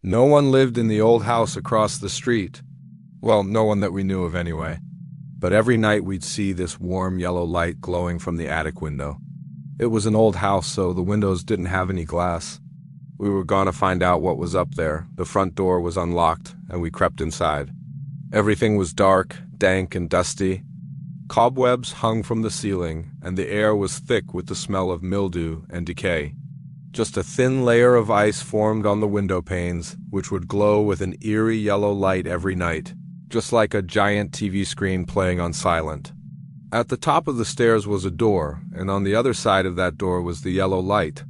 No one lived in the old house across the street. Well, no one that we knew of anyway. But every night we'd see this warm yellow light glowing from the attic window. It was an old house, so the windows didn't have any glass. We were going to find out what was up there. The front door was unlocked, and we crept inside. Everything was dark, dank, and dusty. Cobwebs hung from the ceiling, and the air was thick with the smell of mildew and decay. Just a thin layer of ice formed on the window panes, which would glow with an eerie yellow light every night, just like a giant TV screen playing on silent. At the top of the stairs was a door, and on the other side of that door was the yellow light.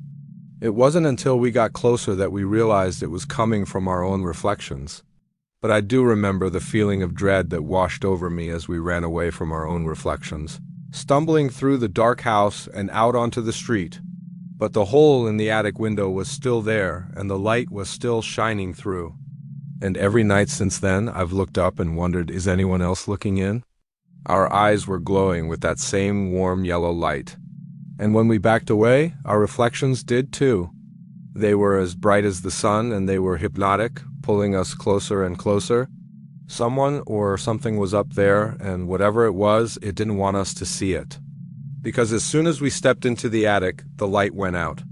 It wasn't until we got closer that we realized it was coming from our own reflections. But I do remember the feeling of dread that washed over me as we ran away from our own reflections, stumbling through the dark house and out onto the street. But the hole in the attic window was still there, and the light was still shining through. And every night since then, I've looked up and wondered, is anyone else looking in? Our eyes were glowing with that same warm yellow light. And when we backed away, our reflections did too. They were as bright as the sun, and they were hypnotic, pulling us closer and closer. Someone or something was up there, and whatever it was, it didn't want us to see it. Because as soon as we stepped into the attic, the light went out.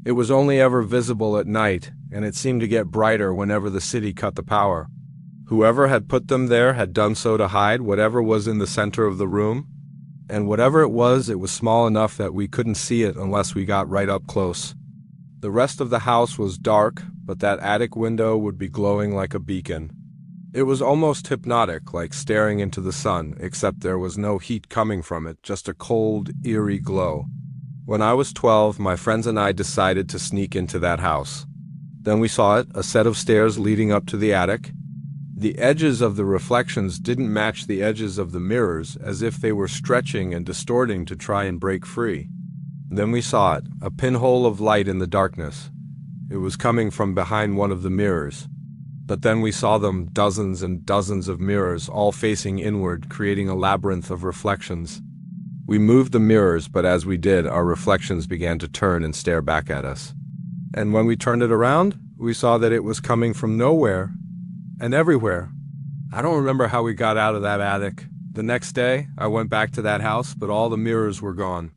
It was only ever visible at night, and it seemed to get brighter whenever the city cut the power. Whoever had put them there had done so to hide whatever was in the center of the room, and whatever it was small enough that we couldn't see it unless we got right up close. The rest of the house was dark, but that attic window would be glowing like a beacon. It was almost hypnotic, like staring into the sun, except there was no heat coming from it, just a cold, eerie glow. When I was 12, my friends and I decided to sneak into that house. Then we saw it, a set of stairs leading up to the attic. The edges of the reflections didn't match the edges of the mirrors, as if they were stretching and distorting to try and break free. Then we saw it, a pinhole of light in the darkness. It was coming from behind one of the mirrors. But then we saw them, dozens and dozens of mirrors, all facing inward, creating a labyrinth of reflections. We moved the mirrors, but as we did, our reflections began to turn and stare back at us. And when we turned it around, we saw that it was coming from nowhere and everywhere. I don't remember how we got out of that attic. The next day, I went back to that house, but all the mirrors were gone.